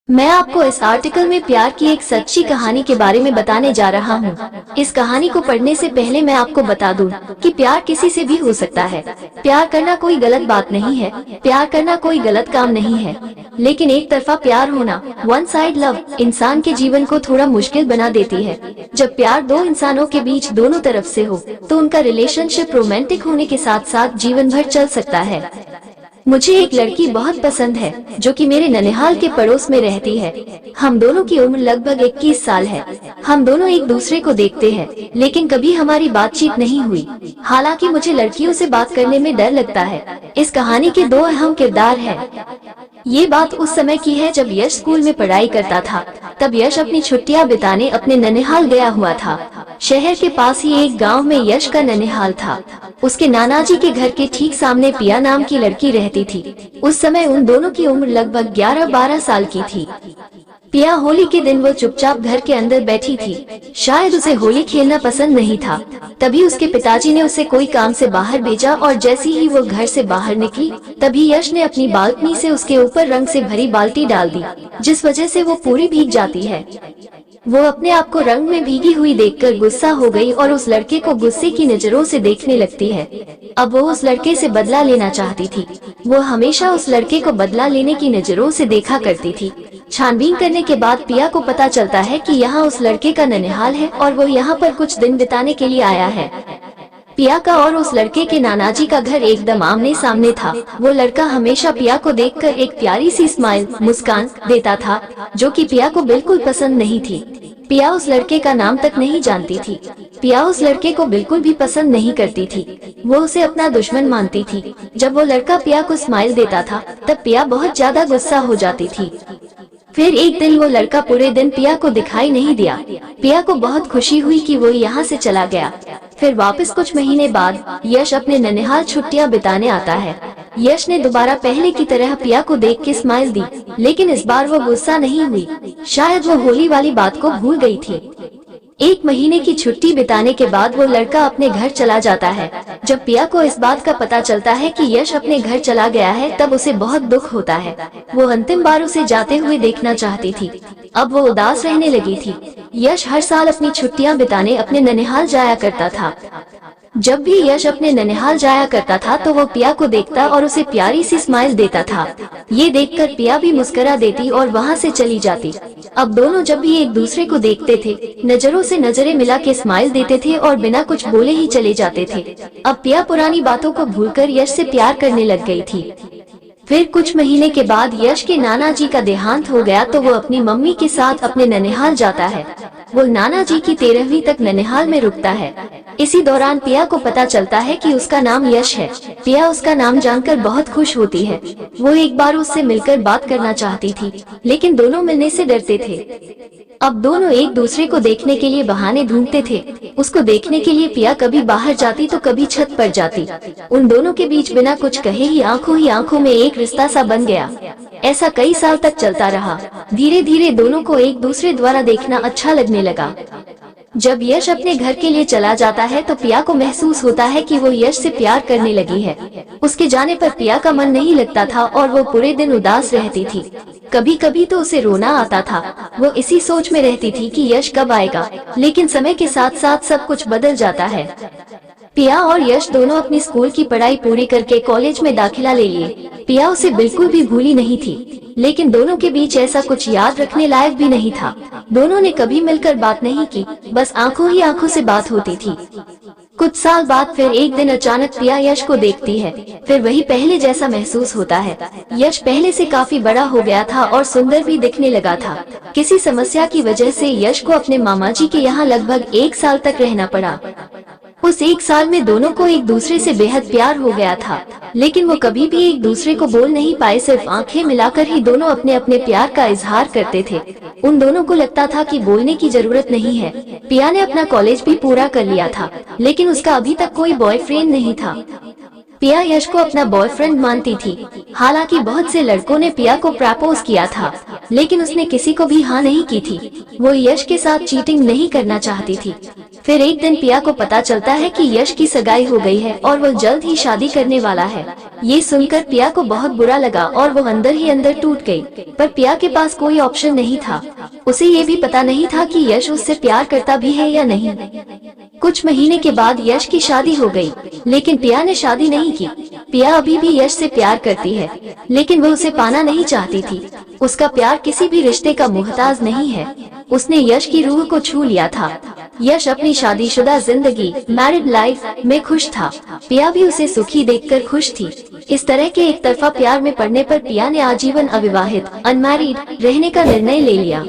मैं आपको इस आर्टिकल में प्यार की एक सच्ची कहानी के बारे में बताने जा रहा हूँ। इस कहानी को पढ़ने से पहले मैं आपको बता दूं कि प्यार किसी से भी हो सकता है। प्यार करना कोई गलत बात नहीं है, प्यार करना कोई गलत काम नहीं है, लेकिन एक तरफा प्यार होना, वन साइड लव, इंसान के जीवन को थोड़ा मुश्किल बना देती है। जब प्यार दो इंसानों के बीच दोनों तरफ से हो तो उनका रिलेशनशिप रोमांटिक होने के साथ साथ जीवन भर चल सकता है। मुझे एक लड़की बहुत पसंद है जो कि मेरे ननिहाल के पड़ोस में रहती है। हम दोनों की उम्र लगभग 21 साल है। हम दोनों एक दूसरे को देखते हैं, लेकिन कभी हमारी बातचीत नहीं हुई। हालांकि मुझे लड़कियों से बात करने में डर लगता है। इस कहानी के दो अहम किरदार हैं। ये बात उस समय की है जब यश स्कूल में पढ़ाई करता था। तब यश अपनी छुट्टियां बिताने अपने ननिहाल गया हुआ था। शहर के पास ही एक गांव में यश का ननिहाल था। उसके नाना जी के घर के ठीक सामने पिया नाम की लड़की रहती थी। उस समय उन दोनों की उम्र लगभग 11-12 साल की थी। पिया होली के दिन वो चुपचाप घर के अंदर बैठी थी। शायद उसे होली खेलना पसंद नहीं था। तभी उसके पिताजी ने उसे कोई काम से बाहर भेजा और जैसे ही वो घर से बाहर निकली तभी यश ने अपनी बालकनी से उसके ऊपर रंग से भरी बाल्टी डाल दी, जिस वजह से वो पूरी भीग जाती है। वो अपने आप को रंग में भीगी हुई देखकर गुस्सा हो गई और उस लड़के को गुस्से की नजरों से देखने लगती है। अब वो उस लड़के से बदला लेना चाहती थी। वो हमेशा उस लड़के को बदला लेने की नजरों से देखा करती थी। छानबीन करने के बाद पिया को पता चलता है कि यहाँ उस लड़के का ननिहाल है और वो यहाँ पर कुछ दिन बिताने के लिए आया है। पिया का और उस लड़के के नानाजी का घर एकदम आमने सामने था। वो लड़का हमेशा पिया को देखकर एक प्यारी सी स्माइल, मुस्कान देता था, जो कि पिया को बिल्कुल पसंद नहीं थी। पिया उस लड़के का नाम तक नहीं जानती थी। पिया उस लड़के को बिल्कुल भी पसंद नहीं करती थी। वो उसे अपना दुश्मन मानती थी। जब वो लड़का पिया को स्माइल देता था तब पिया बहुत ज्यादा गुस्सा हो जाती थी। फिर एक दिन वो लड़का पूरे दिन पिया को दिखाई नहीं दिया। पिया को बहुत खुशी हुई कि वो यहाँ से चला गया। फिर वापस कुछ महीने बाद यश अपने ननिहाल छुट्टियां बिताने आता है। यश ने दोबारा पहले की तरह पिया को देख के स्माइल दी, लेकिन इस बार वो गुस्सा नहीं हुई। शायद वो होली वाली बात को भूल गई थी। एक महीने की छुट्टी बिताने के बाद वो लड़का अपने घर चला जाता है। जब पिया को इस बात का पता चलता है कि यश अपने घर चला गया है तब उसे बहुत दुख होता है। वो अंतिम बार उसे जाते हुए देखना चाहती थी। अब वो उदास रहने लगी थी। यश हर साल अपनी छुट्टियां बिताने अपने ननिहाल जाया करता था। जब भी यश अपने ननिहाल जाया करता था तो वो पिया को देखता और उसे प्यारी सी स्माइल देता था। ये देखकर पिया भी मुस्कुरा देती और वहाँ से चली जाती। अब दोनों जब भी एक दूसरे को देखते थे नजरों से नजरें मिला के स्माइल देते थे और बिना कुछ बोले ही चले जाते थे। अब पिया पुरानी बातों को भूलकर यश से प्यार करने लग गई थी। फिर कुछ महीने के बाद यश के नाना जी का देहांत हो गया तो वो अपनी मम्मी के साथ अपने ननिहाल जाता है। वो नाना जी की 13वीं तक ननिहाल में रुकता है। इसी दौरान पिया को पता चलता है कि उसका नाम यश है। पिया उसका नाम जानकर बहुत खुश होती है। वो एक बार उससे मिलकर बात करना चाहती थी, लेकिन दोनों मिलने से डरते थे। अब दोनों एक दूसरे को देखने के लिए बहाने ढूंढते थे। उसको देखने के लिए पिया कभी बाहर जाती तो कभी छत पर जाती। उन दोनों के बीच बिना कुछ कहे ही आंखों में एक रिश्ता सा बन गया। ऐसा कई साल तक चलता रहा। धीरे धीरे दोनों को एक दूसरे द्वारा देखना अच्छा लगने लगा। जब यश अपने घर के लिए चला जाता है तो पिया को महसूस होता है कि वो यश से प्यार करने लगी है। उसके जाने पर पिया का मन नहीं लगता था और वो पूरे दिन उदास रहती थी। कभी कभी तो उसे रोना आता था। वो इसी सोच में रहती थी कि यश कब आएगा, लेकिन समय के साथ साथ सब कुछ बदल जाता है। पिया और यश दोनों अपनी स्कूल की पढ़ाई पूरी करके कॉलेज में दाखिला ले लिए। पिया उसे बिल्कुल भी भूली नहीं थी, लेकिन दोनों के बीच ऐसा कुछ याद रखने लायक भी नहीं था। दोनों ने कभी मिलकर बात नहीं की, बस आंखों से बात होती थी। कुछ साल बाद फिर एक दिन अचानक पिया यश को देखती है। फिर वही पहले जैसा महसूस होता है। यश पहले से काफी बड़ा हो गया था और सुंदर भी दिखने लगा था। किसी समस्या की वजह से यश को अपने मामा जी के यहाँ लगभग 1 साल तक रहना पड़ा। उस 1 साल में दोनों को एक दूसरे से बेहद प्यार हो गया था, लेकिन वो कभी भी एक दूसरे को बोल नहीं पाए। सिर्फ आंखें मिलाकर ही दोनों अपने अपने प्यार का इजहार करते थे। उन दोनों को लगता था कि बोलने की जरूरत नहीं है। पिया ने अपना कॉलेज भी पूरा कर लिया था, लेकिन उसका अभी तक कोई बॉयफ्रेंड नहीं था। पिया यश को अपना बॉयफ्रेंड मानती थी। हालांकि बहुत से लड़कों ने पिया को प्रपोज किया था, लेकिन उसने किसी को भी हाँ नहीं की थी। वो यश के साथ चीटिंग नहीं करना चाहती थी। फिर एक दिन पिया को पता चलता है कि यश की सगाई हो गई है और वह जल्द ही शादी करने वाला है। ये सुनकर पिया को बहुत बुरा लगा और वो अंदर ही अंदर टूट गई। पर पिया के पास कोई ऑप्शन नहीं था। उसे ये भी पता नहीं था कि यश उससे प्यार करता भी है या नहीं। कुछ महीने के बाद यश की शादी हो गई, लेकिन पिया ने शादी नहीं की। पिया अभी भी यश से प्यार करती है, लेकिन वह उसे पाना नहीं चाहती थी। उसका प्यार किसी भी रिश्ते का मोहताज नहीं है। उसने यश की रूह को छू लिया था। यश अपनी शादीशुदा जिंदगी मैरिड लाइफ में खुश था। पिया भी उसे सुखी देखकर खुश थी। इस तरह के एक तरफा प्यार में पड़ने पर पिया ने आजीवन अविवाहित अनमैरिड रहने का निर्णय ले लिया।